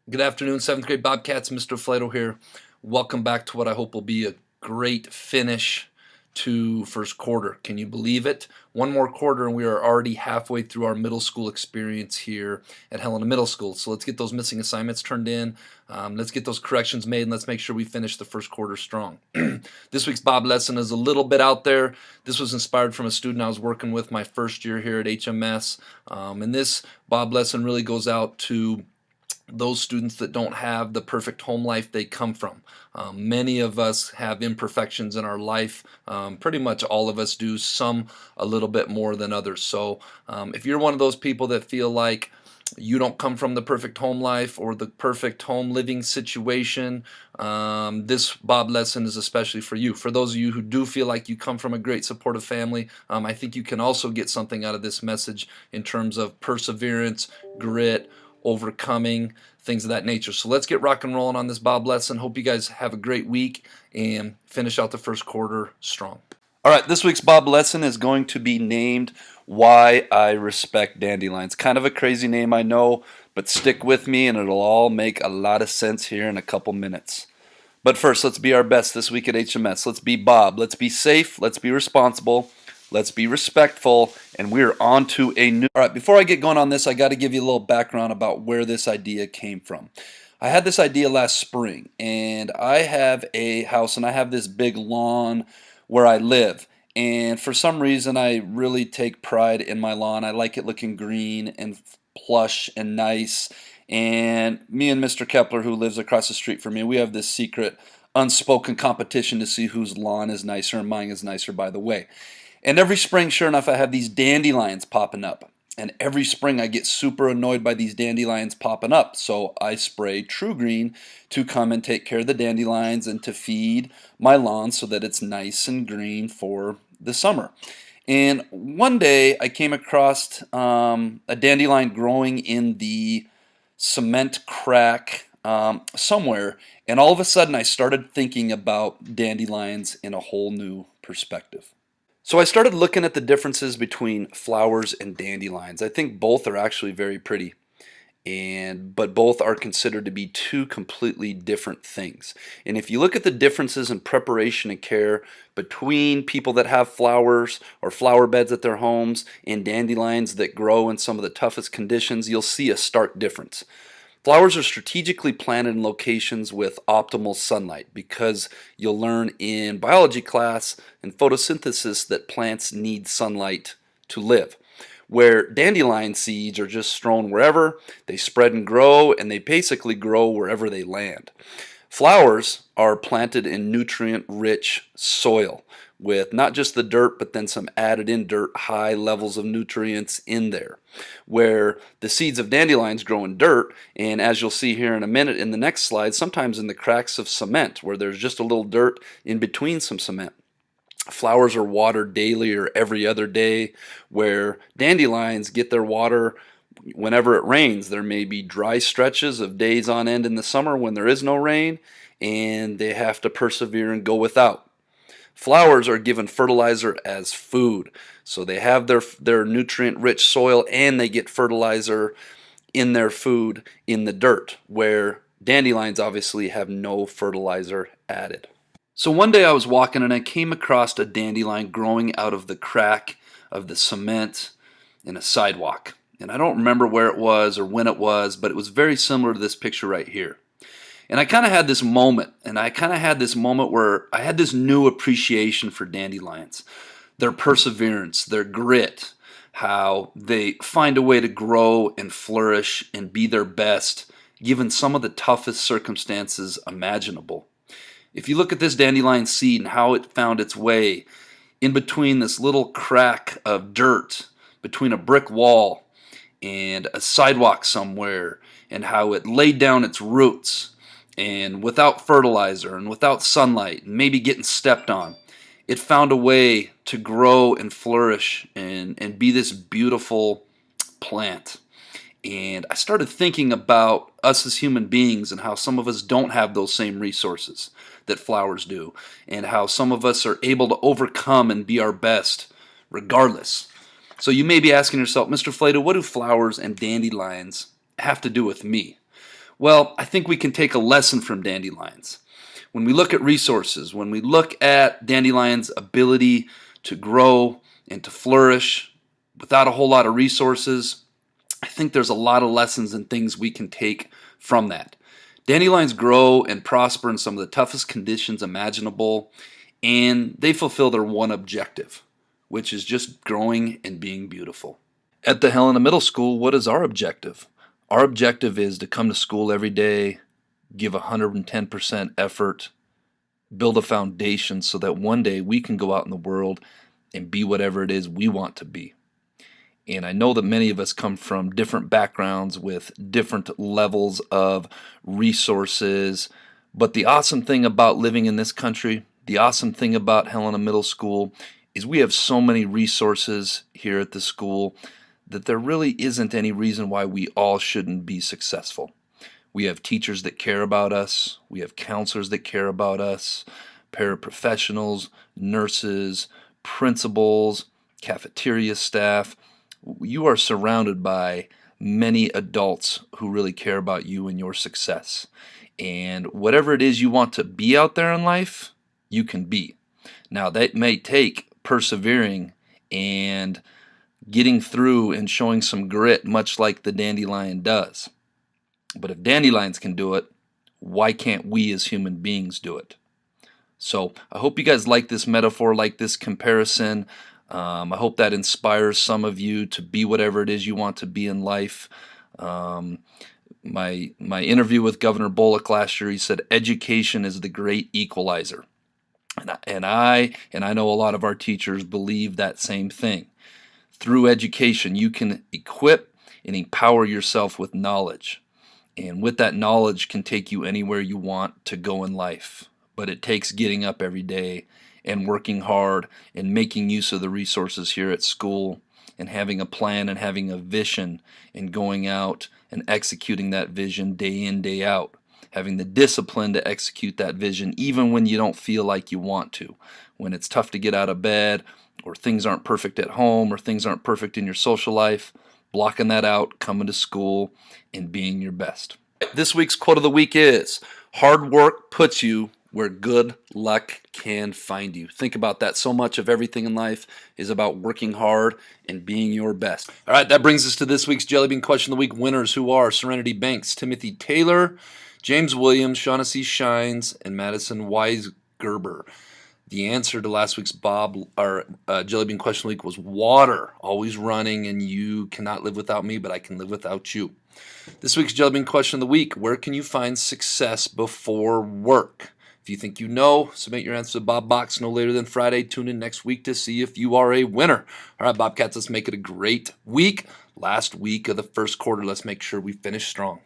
Good afternoon, 7th grade Bobcats. Mr. Flato here. Welcome back to what I hope will be a great finish to first quarter. Can you believe it? One more quarter and we are already halfway through our middle school experience here at Helena Middle School. So let's get those missing assignments turned in. Let's get those corrections made, and let's make sure we finish the first quarter strong. This week's B.O.B lesson is a little bit out there. This was inspired from a student I was working with my first year here at HMS. And this B.O.B lesson really goes out to those students that don't have the perfect home life they come from. Many of us have imperfections in our life. Pretty much all of us do, some a little bit more than others. So if you're one of those people that feel like you don't come from the perfect home life or the perfect home living situation, this B.O.B lesson is especially for you. For those of you who do feel like you come from a great supportive family, I think you can also get something out of this message in terms of perseverance, grit, overcoming, things of that nature. So let's get rock and rolling on this B.O.B lesson. Hope you guys have a great week and finish out the first quarter strong. All right, this week's B.O.B lesson is going to be named Why I Respect Dandelions. Kind of a crazy name, I know, but stick with me and it'll all make a lot of sense here in a couple minutes. But first, let's be our best this week at HMS. Let's be B.O.B. Let's be safe. Let's be responsible. Let's be respectful, and we're on to a new... All right, before I get going on this, I got to give you a little background about where this idea came from. I had this idea last spring, and I have a house, and I have this big lawn where I live. And for some reason, I really take pride in my lawn. I like it looking green and plush and nice. And me and Mr. Kepler, who lives across the street from me, we have this secret unspoken competition to see whose lawn is nicer, and mine is nicer, by the way. And every spring, sure enough, I have these dandelions popping up. And every spring I get super annoyed by these dandelions popping up. So I spray True Green to come and take care of the dandelions and to feed my lawn so that it's nice and green for the summer. And one day I came across a dandelion growing in the cement crack somewhere. And all of a sudden I started thinking about dandelions in a whole new perspective. So I started looking at the differences between flowers and dandelions. I think both are actually very pretty, but both are considered to be two completely different things. And if you look at the differences in preparation and care between people that have flowers or flower beds at their homes and dandelions that grow in some of the toughest conditions, you'll see a stark difference. Flowers are strategically planted in locations with optimal sunlight because you'll learn in biology class and photosynthesis that plants need sunlight to live. Where dandelion seeds are just strewn wherever, they spread and grow, and they basically grow wherever they land. Flowers are planted in nutrient-rich soil with not just the dirt, but then some added in dirt, high levels of nutrients in there. Where the seeds of dandelions grow in dirt, and as you'll see here in a minute in the next slide, sometimes in the cracks of cement, where there's just a little dirt in between some cement. Flowers are watered daily or every other day, where dandelions get their water whenever it rains. There may be dry stretches of days on end in the summer when there is no rain, and they have to persevere and go without. Flowers are given fertilizer as food, so they have their nutrient-rich soil and they get fertilizer in their food in the dirt, where dandelions obviously have no fertilizer added. So one day I was walking and I came across a dandelion growing out of the crack of the cement in a sidewalk. And I don't remember where it was or when it was, but it was very similar to this picture right here. And I kind of had this moment, where I had this new appreciation for dandelions. Their perseverance, their grit, how they find a way to grow and flourish and be their best, given some of the toughest circumstances imaginable. If you look at this dandelion seed and how it found its way in between this little crack of dirt, between a brick wall and a sidewalk somewhere, and how it laid down its roots, and without fertilizer and without sunlight, and maybe getting stepped on, it found a way to grow and flourish and be this beautiful plant. And I started thinking about us as human beings and how some of us don't have those same resources that flowers do, and how some of us are able to overcome and be our best regardless. So you may be asking yourself, Mr. Flato, what do flowers and dandelions have to do with me? Well, I think we can take a lesson from dandelions. When we look at resources, when we look at dandelions' ability to grow and to flourish without a whole lot of resources, I think there's a lot of lessons and things we can take from that. Dandelions grow and prosper in some of the toughest conditions imaginable, and they fulfill their one objective, which is just growing and being beautiful. At the Helena Middle School, what is our objective? Our objective is to come to school every day, give 110% effort, build a foundation so that one day we can go out in the world and be whatever it is we want to be. And I know that many of us come from different backgrounds with different levels of resources. But the awesome thing about living in this country, the awesome thing about Helena Middle School, is we have so many resources here at the school that there really isn't any reason why we all shouldn't be successful. We have teachers that care about us. We have counselors that care about us, paraprofessionals, nurses, principals, cafeteria staff. You are surrounded by many adults who really care about you and your success. And whatever it is you want to be out there in life, you can be. Now, that may take persevering and getting through and showing some grit, much like the dandelion does. But if dandelions can do it, why can't we as human beings do it? So I hope you guys like this metaphor, like this comparison. I hope that inspires some of you to be whatever it is you want to be in life. My interview with Governor Bullock last year, he said, education is the great equalizer. And I know a lot of our teachers believe that same thing. Through education, you can equip and empower yourself with knowledge. And with that knowledge can take you anywhere you want to go in life. But it takes getting up every day and working hard and making use of the resources here at school and having a plan and having a vision and going out and executing that vision day in, day out. Having the discipline to execute that vision even when you don't feel like you want to. When it's tough to get out of bed, or things aren't perfect at home, or things aren't perfect in your social life, blocking that out, coming to school, and being your best. This week's quote of the week is, hard work puts you where good luck can find you. Think about that. So much of everything in life is about working hard and being your best. All right, that brings us to this week's Jellybean Question of the Week winners, who are Serenity Banks, Timothy Taylor, James Williams, Shaughnessy Shines, and Madison Weisgerber. The answer to last week's Jellybean Question of the Week was water, always running, and you cannot live without me, but I can live without you. This week's Jellybean Question of the Week, where can you find success before work? If you think you know, submit your answer to Bob Box no later than Friday. Tune in next week to see if you are a winner. All right, Bobcats, let's make it a great week. Last week of the first quarter, let's make sure we finish strong.